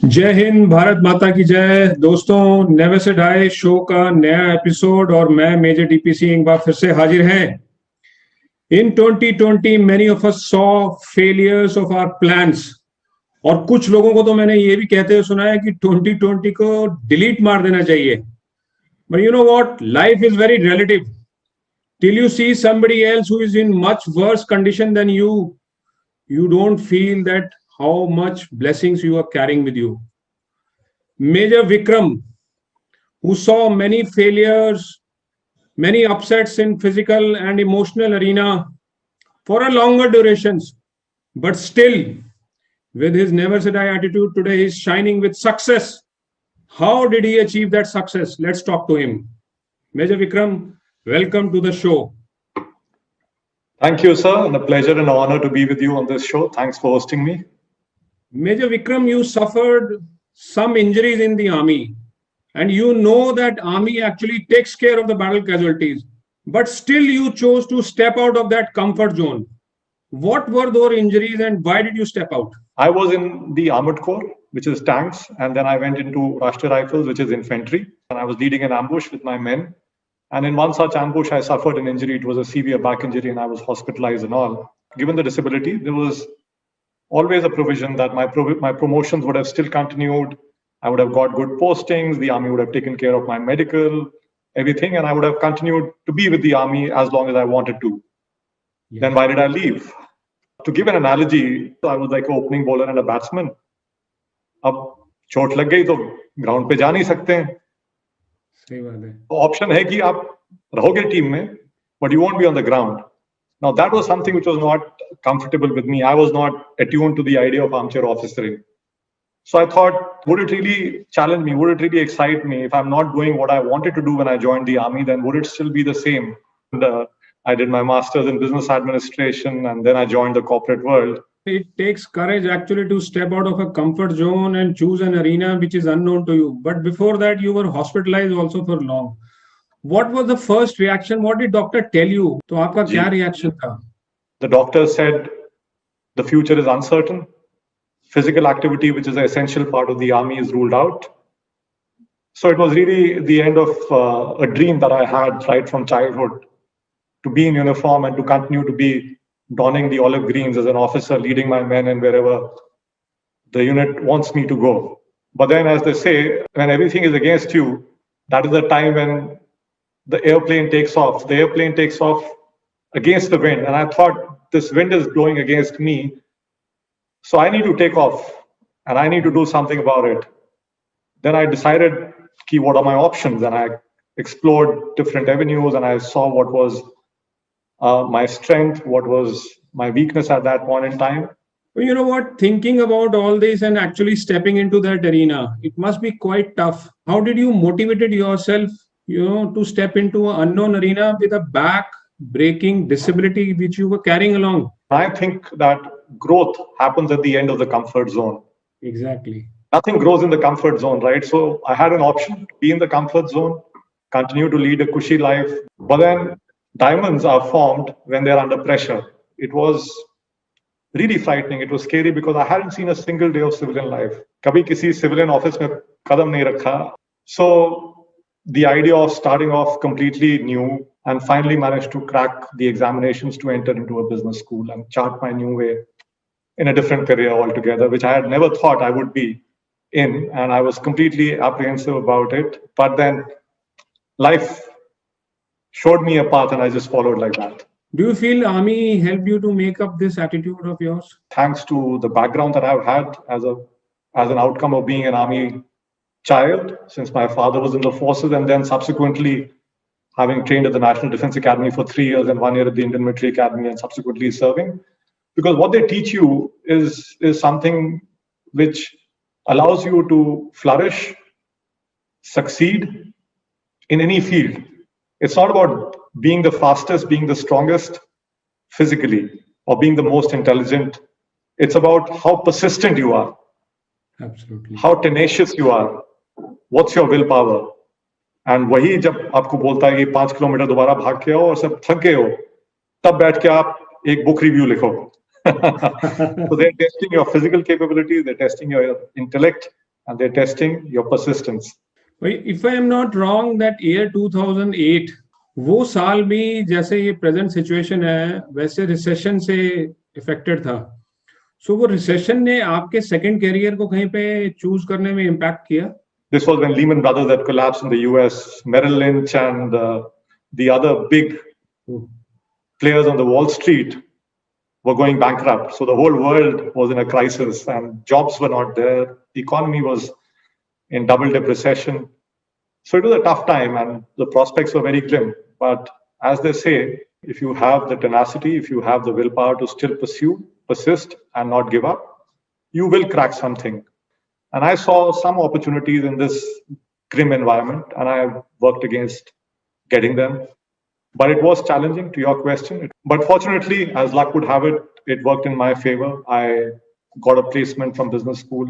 जय हिंद, भारत माता की जय। दोस्तों, नेवर से डाई शो का नया एपिसोड और मैं मेजर डीपी सिंह एक बार फिर से हाजिर हैं। इन 2020 many of us saw failures of our plans। और कुछ लोगों को तो मैंने ये भी कहते हुए सुना है कि 2020 को डिलीट मार देना चाहिए। But you know what, life is very relative. Till you see somebody else who is in much worse condition than you don't feel that how much blessings you are carrying with you. Major Vikram, who saw many failures, many upsets in physical and emotional arena for a longer durations, but still, with his never say die attitude, today he's shining with success. How did he achieve that success? Let's talk to him. Major Vikram, welcome to the show. Thank you, sir, and a pleasure and honor to be with you on this show. Thanks for hosting me. Major Vikram, you suffered some injuries in the army, and you know that army actually takes care of the battle casualties, but still you chose to step out of that comfort zone. What were those injuries and why did you step out? I was in the Armored Corps, which is tanks, and then I went into Rashtriya Rifles, which is infantry, and I was leading an ambush with my men. And in one such ambush, I suffered an injury. It was a severe back injury, and I was hospitalized and all. Given the disability, there was always a provision that my promotions would have still continued. I would have got good postings. The army would have taken care of my medical, everything, and I would have continued to be with the army as long as I wanted to. Yeah. Then why did I leave? To give an analogy, I was like an opening bowler and a batsman. अब चोट लग गई तो ground पे जा नहीं सकते हैं। सही बात है। ऑप्शन है कि आप रहोगे टीम में, but you won't be on the ground. Now that was something which was not comfortable with me. I was not attuned to the idea of armchair officering. So I thought, would it really challenge me? Would it really excite me? If I'm not doing what I wanted to do when I joined the army, then would it still be the same? And, I did my master's in business administration, and then I joined the corporate world. It takes courage actually to step out of a comfort zone and choose an arena which is unknown to you. But before that, you were hospitalized also for long. What was the first reaction? What did doctor tell you? तो आपका क्या reaction था? The doctor said the future is uncertain. Physical activity, which is an essential part of the army, is ruled out. So it was really the end of a dream that I had right from childhood, to be in uniform and to continue to be donning the olive greens as an officer, leading my men and wherever the unit wants me to go. But then, as they say, when everything is against you, that is the time when the airplane takes off. The airplane takes off against the wind. And I thought, this wind is blowing against me. So I need to take off and I need to do something about it. Then I decided, what are my options? And I explored different avenues and I saw what was my strength, what was my weakness at that point in time. Well, you know what? Thinking about all this and actually stepping into that arena, it must be quite tough. How did you motivate yourself, to step into an unknown arena with a back-breaking disability which you were carrying along? I think that growth happens at the end of the comfort zone. Exactly. Nothing grows in the comfort zone, right? So I had an option to be in the comfort zone, continue to lead a cushy life, but then diamonds are formed when they're under pressure. It was really frightening. It was scary because I hadn't seen a single day of civilian life. Kabhi kisi civilian office mein kadam nahi rakha. So the idea of starting off completely new and finally managed to crack the examinations to enter into a business school and chart my new way in a different career altogether, which I had never thought I would be in. And I was completely apprehensive about it. But then life showed me a path and I just followed like that. Do you feel army helped you to make up this attitude of yours? Thanks to the background that I've had as an outcome of being an army child, since my father was in the forces, and then subsequently having trained at the National Defense Academy for 3 years and 1 year at the Indian Military Academy and subsequently serving. Because what they teach you is something which allows you to flourish, succeed in any field. It's not about being the fastest, being the strongest physically, or being the most intelligent. It's about how persistent you are. Absolutely. How tenacious you are. What's your willpower? And वही जब आपको बोलता है कि 5 kilometre दोबारा भाग के आओ और सब थक गए हो, तब बैठ के आप एक बुक रिव्यू लिखो. So they're testing your physical capabilities, they're testing your intellect, and they're testing your persistence. If I am not wrong, that year 2008, वो साल भी जैसे ये प्रेजेंट सिचुएशन है वैसे रिसेशन से इफेक्टेड था. सो वो रिसेशन ने आपके सेकंड कैरियर को कहीं पे चूज करने में इम्पैक्ट किया? This was when Lehman Brothers had collapsed in the US. Merrill Lynch and the other big players on the Wall Street were going bankrupt. So the whole world was in a crisis and jobs were not there. The economy was in double dip recession. So it was a tough time and the prospects were very grim. But as they say, if you have the tenacity, if you have the willpower to still pursue, persist and not give up, you will crack something. And I saw some opportunities in this grim environment and I worked against getting them. But it was challenging, to your question. But fortunately, as luck would have it, it worked in my favor. I got a placement from business school,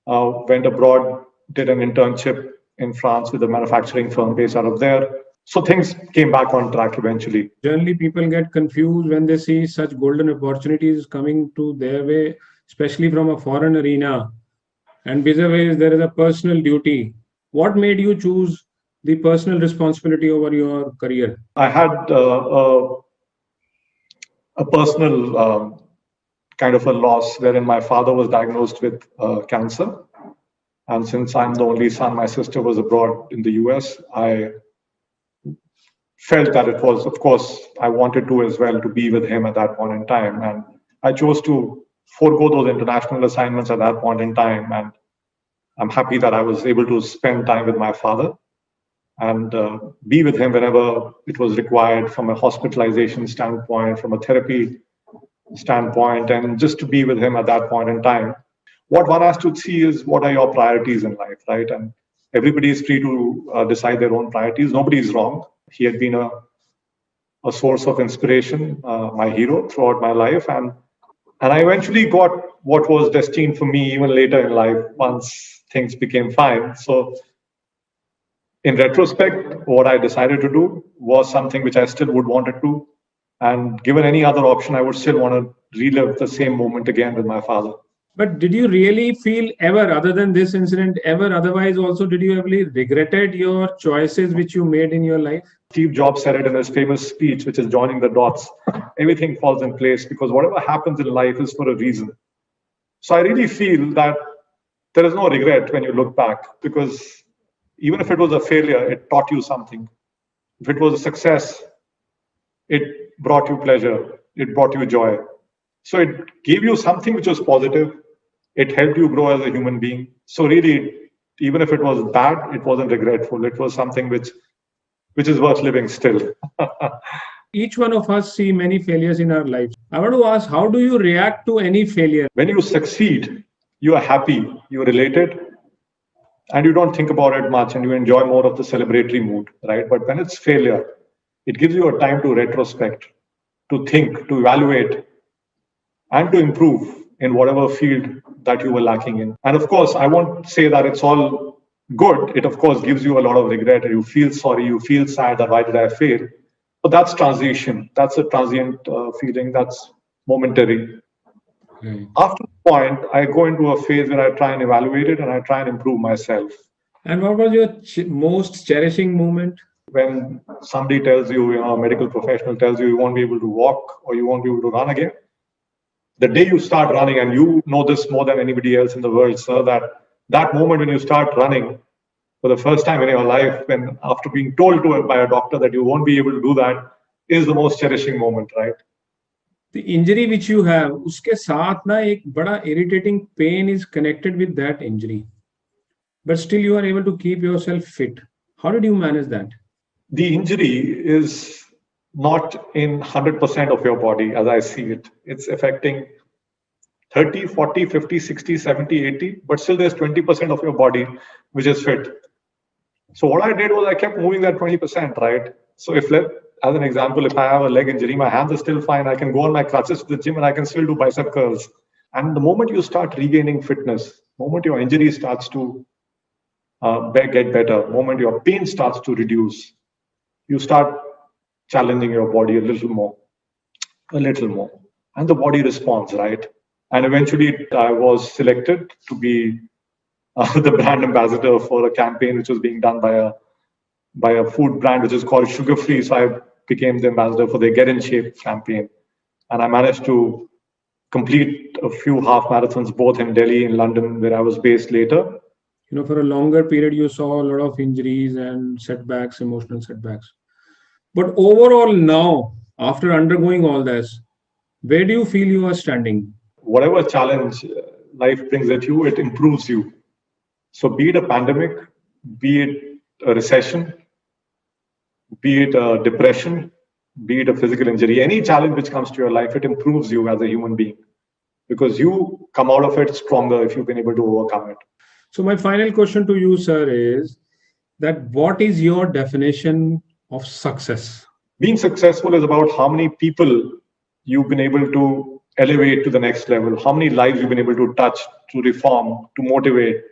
went abroad, did an internship in France with a manufacturing firm based out of there. So things came back on track eventually. Generally, people get confused when they see such golden opportunities coming to their way, especially from a foreign arena. And vis-a-vis, there is a personal duty. What made you choose the personal responsibility over your career? I had a personal kind of a loss wherein my father was diagnosed with cancer. And since I'm the only son, my sister was abroad in the US, I felt that it was, of course, I wanted to as well to be with him at that point in time. And I chose to forego those international assignments at that point in time. And I'm happy that I was able to spend time with my father and be with him whenever it was required from a hospitalization standpoint, from a therapy standpoint, and just to be with him at that point in time. What one has to see is what are your priorities in life, right? And everybody is free to decide their own priorities. Nobody is wrong. He had been a source of inspiration, my hero throughout my life. And I eventually got what was destined for me even later in life once things became fine. So in retrospect, what I decided to do was something which I still would want to do. And given any other option, I would still want to relive the same moment again with my father. But did you really feel ever, other than this incident, ever otherwise also, did you ever regretted your choices which you made in your life? Steve Jobs said it in his famous speech, which is joining the dots. Everything falls in place because whatever happens in life is for a reason. So I really feel that there is no regret when you look back, because even if it was a failure, it taught you something. If it was a success, it brought you pleasure, it brought you joy. So it gave you something which was positive. It helped you grow as a human being. So really, even if it was bad, it wasn't regretful. It was something which is worth living still. Each one of us see many failures in our lives. I want to ask, how do you react to any failure? When you succeed, you are happy, you're elated, and you don't think about it much and you enjoy more of the celebratory mood, right? But when it's failure, it gives you a time to retrospect, to think, to evaluate, and to improve in whatever field that you were lacking in. And of course, I won't say that it's all good. It, of course, gives you a lot of regret. You feel sorry, you feel sad that why did I fail? But that's transition. That's a transient feeling. That's momentary. After the point, I go into a phase where I try and evaluate it and I try and improve myself. And what was your most cherishing moment? When somebody tells you, a medical professional tells you won't be able to walk or you won't be able to run again. The day you start running, and you know this more than anybody else in the world, sir, that moment when you start running for the first time in your life, when after being told by a doctor that you won't be able to do that, is the most cherishing moment, right? The injury which you have, uske saath na ek bada irritating pain is connected with that injury. But still you are able to keep yourself fit. How did you manage that? The injury is not in 100% of your body as I see it. It's affecting 30, 40, 50, 60, 70, 80, but still there's 20% of your body which is fit. So what I did was I kept moving that 20%, right? So as an example, if I have a leg injury, my hands are still fine. I can go on my crutches to the gym and I can still do bicep curls. And the moment you start regaining fitness, the moment your injury starts to get better, the moment your pain starts to reduce, you start challenging your body a little more. And the body responds, right? And eventually I was selected to be the brand ambassador for a campaign which was being done by a food brand which is called Sugar Free. So I became the ambassador for their Get in Shape campaign, and I managed to complete a few half marathons both in Delhi and London, where I was based later. For a longer period, you saw a lot of injuries and setbacks, emotional setbacks. But overall, now, after undergoing all this, where do you feel you are standing? Whatever challenge life brings at you, it improves you. So be it a pandemic, be it a recession, be it a depression, be it a physical injury, any challenge which comes to your life, it improves you as a human being because you come out of it stronger if you've been able to overcome it. So my final question to you, sir, is that what is your definition of success? Being successful is about how many people you've been able to elevate to the next level, how many lives you've been able to touch, to reform, to motivate.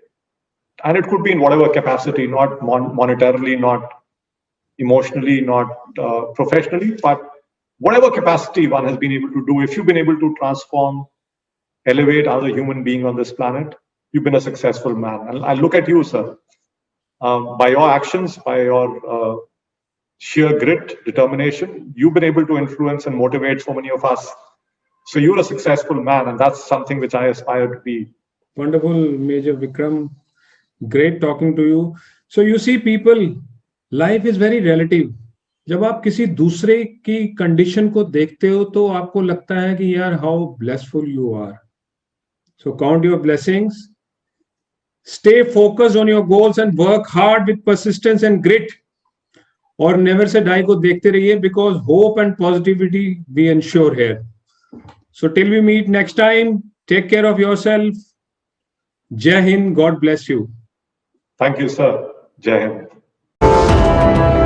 And it could be in whatever capacity, not monetarily, not emotionally, not professionally, but whatever capacity one has been able to do, if you've been able to transform, elevate other human being on this planet, you've been a successful man. And I look at you, sir. By your actions, by your sheer grit, determination, you've been able to influence and motivate so many of us. So you're a successful man, and that's something which I aspire to be. Wonderful, Major Vikram. Great talking to you. So you see, people, life is very relative. जब आप किसी दूसरे की condition को देखते हो तो आपको लगता है कि यार how blessful you are. So count your blessings. Stay focused on your goals and work hard with persistence and grit. और never say die को देखते रहिए because hope and positivity we ensure here. So till we meet next time, take care of yourself. Jai Hind. God bless you. Thank you, sir. Jai Hind.